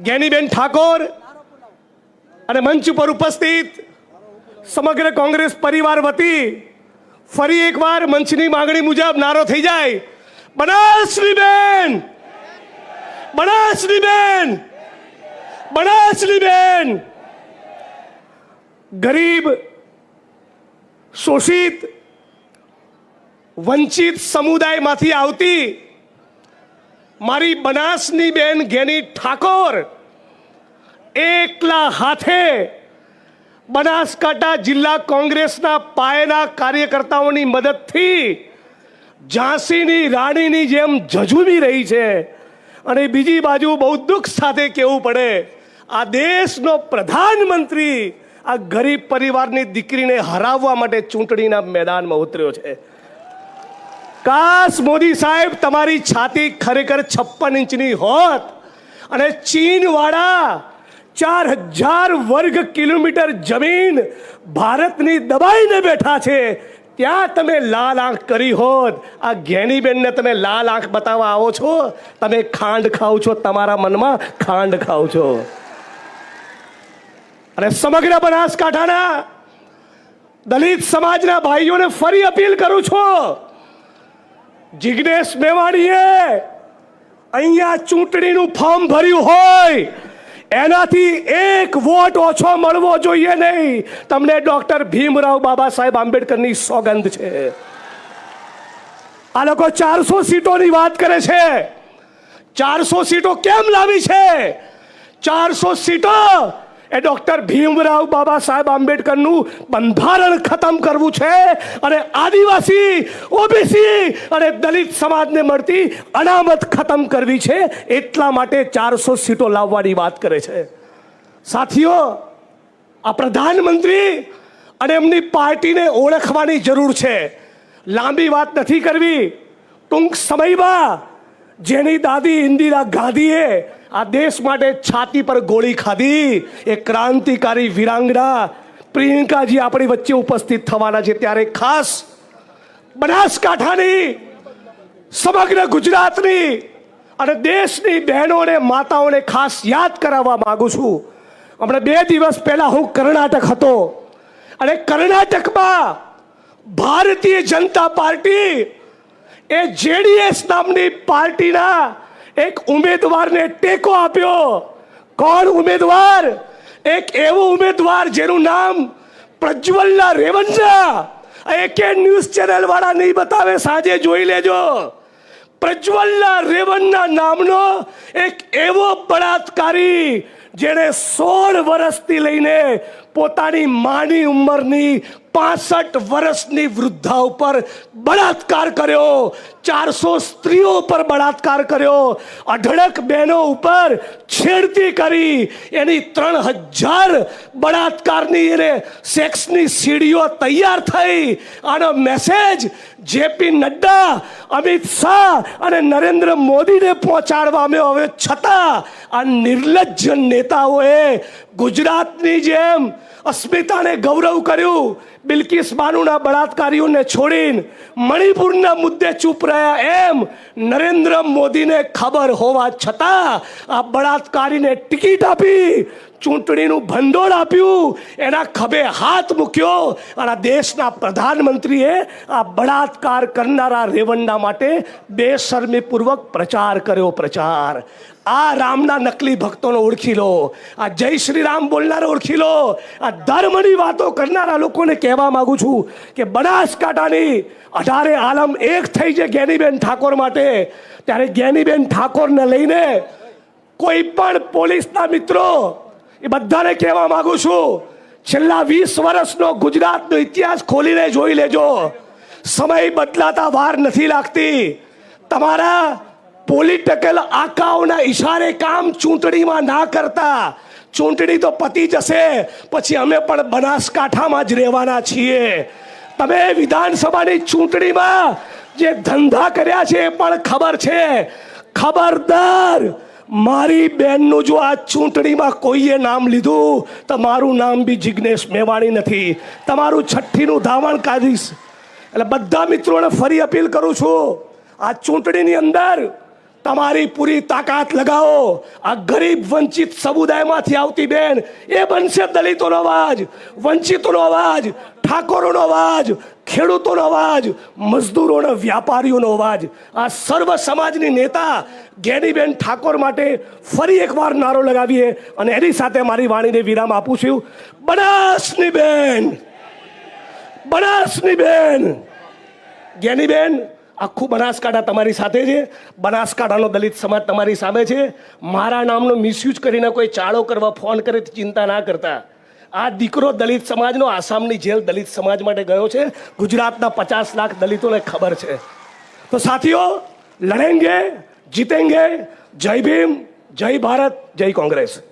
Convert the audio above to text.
જ્ઞાનીબેન ઠાકોર અને મંચ પર ઉપસ્થિત સમગ્ર કોંગ્રેસ પરિવાર વતી ફરી એકવાર મંચની માંગણી મુજબ નારો થઈ જાય, બનાસણીબેન, બનાસણીબેન, બનાસણીબેન. ગરીબ, શોષિત, વંચિત સમુદાયમાંથી આવતી મારી બનાસણીબેન જ્ઞાની ઠાકોર એકલા હાથે બનાસકાંઠા જિલ્લા કોંગ્રેસના પાયાના કાર્યકર્તાઓની મદદથી ઝાંસીની રાણીની જેમ ઝઝૂમી રહી છે. અને બીજી બાજુ બહુ દુઃખ સાથે કહેવું પડે, આ દેશનો પ્રધાનમંત્રી આ ગરીબ પરિવારની દીકરીને હરાવવા માટે ચૂંટણીના મેદાનમાં ઉતર્યો છે. કાશ મોદી સાહેબ તમારી છાતી ખરેખર 56 ઇંચની હોત અને ચીનવાળા 4000 વર્ગ કિલોમીટર જમીન ભારતની દબાઈને બેઠા છે ત્યાં તમે લાલ આંખ કરી હોત. આ જ્ઞાનીબેનને તમે લાલ આંખ બતાવવા આવો છો, તમે ખાંડ ખાઓ છો, તમારા મનમાં ખાંડ ખાઓ છો. અને સમગ્ર બનાસકાંઠાના દલિત સમાજના ભાઈઓને ફરી અપીલ કરું છું, જિગ્નેશ મેવાણીએ અહીંયા ચૂંટણીનું ફોર્મ ભર્યું હોય એનાથી 1 વોટ ઓછો મળવો જોઈએ નહીં. તમને ડોક્ટર ભીમરાવ બાબા સાહેબ આંબેડકરની સોગંદ છે. આ લોકો 400 સીટોની વાત કરે છે. 400 સીટો કેમ લાવી છે? 400 સીટો એ ડોક્ટર ભીમરાવ બાબા સાહેબ આંબેડકરનું બંધારણ ખતમ કરવું છે અને આદિવાસી, ઓબીસી અને દલિત સમાજને મળતી અનામત ખતમ કરવી છે. એટલા માટે 400 સીટો લાવવાની વાત કરે છે. સાથીઓ, આ પ્રધાનમંત્રી અને એમની પાર્ટીને ઓળખવાની જરૂર છે. લાંબી વાત નથી કરવી. ટૂંક સમયમાં જેની દાદી ઇન્દિરા ગાંધીએ આ દેશ માટે છાતી પર ગોળી ખાધી, એ ક્રાંતિકારી વીરાંગના પ્રિયંકાજી આપણી વચ્ચે ઉપસ્થિત થવાના છે. ત્યારે ખાસ બનાસકાંઠાની, સમગ્ર ગુજરાતની અને દેશની બહેનો અને માતાઓને ખાસ યાદ કરાવવા માંગુ છું. હમણાં 2 દિવસ પહેલા હું કર્ણાટક હતો અને કર્ણાટકમાં ભારતીય જનતા પાર્ટી એ જેડીએસ નામની પાર્ટીના એક ઉમેદવારને ટેકો આપ્યો. કોણ ઉમેદવાર? એક એવો ઉમેદવાર જેનું નામ પ્રજ્વલના રેવન્ના. એક ન્યૂઝ ચેનલ વાળા નહીં બતાવે, સાંજે જોઈ લેજો. પ્રજ્વલના રેવન્ના નામનો એક એવો બળાત્કારી જેણે 16 વર્ષથી લઈને પોતાની માની ઉંમરની 65 વર્ષની વૃદ્ધા ઉપર બળાત્કાર કર્યો, 400 સ્ત્રીઓ પર બળાત્કાર કર્યો, અઢળક બહેનો ઉપર છેડતી કરી, એની 3000 બળાત્કારની એને સેક્સની સીડીઓ તૈયાર થઈ. આનો મેસેજ જેપી નડ્ડા, અમિત શાહ અને નરેન્દ્ર મોદીને પહોંચાડવામાં આવ્યો. છતાં આ નિર્લજ્જ નેતાઓએ ગુજરાતની જેમ અસ્મિતાને ગૌરવ કર્યું. બિલ્કિસ બાનુના બળાત્કારીઓને છોડીને મણિપુરના મુદ્દે ચૂપ રહ્યા. એમ નરેન્દ્ર મોદીને ખબર હોવા છતાં આ બળાત્કારીને ટિકિટ આપી, ચૂંટણીનું ભંડોળ આપ્યું, એના ખભે હાથ મૂક્યો અને દેશના પ્રધાનમંત્રીએ આ બળાત્કાર કરનારા રેવન્ના માટે બેશરમીપૂર્વક પ્રચાર કર્યો. પ્રચાર આ રામના નકલી ભક્તોને ઓળખી લો, આ જય શ્રી રામ બોલનારા ઓળખી લો. આ ધર્મની વાતો કરનારા લોકોને કહેવા માંગુ છું કે બનાસકાંઠાની 18 આલમ એક થઈ છે જ્ઞાનીબેન ઠાકોર માટે. ત્યારે જ્ઞાનીબેન ઠાકોરને લઈને કોઈ પણ પોલીસના મિત્રો, એ બધાને કહેવા માંગુ છું, છેલ્લા 20 વર્ષનો ગુજરાતનો ઇતિહાસ ખોલીને જોઈ લેજો. સમય બદલાતા વાર નથી લાગતી. તમારા પોલિટિકલ આકાઓના ઈશારે કામ ચૂંટણીમાં ના કરતા. ચૂંટણી તો પતી જશે, પછી અમે પણ બનાસકાંઠામાં જ રહેવાના છીએ. તમે વિધાનસભાની ચૂંટણીમાં જે ધંધા કર્યા છે એ પણ ખબર છે. ખબરદાર, મારી બહેનનું જો આ ચૂંટણીમાં કોઈએ નામ લીધું તો મારું નામ બી જિગ્નેશ મેવાણી નથી. તમારું 6ઠ્ઠીનું ધાવણ કાઢીશ. એટલે બધા મિત્રોને ફરી અપીલ કરું છું, આ ચૂંટણીની અંદર તમારી પૂરી તાકાત લગાવો. આ ગરીબ વંચિત સમુદાયમાંથી આવતી બેન એ બનશે દલિતોનો અવાજ, વંચિતોનો અવાજ, ઠાકોરોનો અવાજ, ખેડૂતોનો અવાજ, મજદૂરોના વ્યાપારીઓનો અવાજ. આ સર્વ સમાજની નેતા જ્ઞાનીબેન ઠાકોર માટે ફરી એકવાર નારો લગાવીએ અને એની સાથે મારી વાણીને વિરામ આપું છું. બનાસની બેન, બનાસની બેન, જ્ઞાનીબેન, આખું બનાસકાંઠા તમારી સાથે છે. બનાસકાંઠાનો દલિત સમાજ તમારી સામે છે. મારા નામનો મિસયુઝ કરીને કોઈ ચાળો કરવા ફોન કરે તો ચિંતા ના કરતા. આ દીકરો દલિત સમાજનો આસામની જેલ દલિત સમાજ માટે ગયો છે. ગુજરાતના 50 લાખ દલિતોને ખબર છે. તો સાથીઓ, લડેંગે, જીતેંગે. જય ભીમ, જય ભારત, જય કોંગ્રેસ.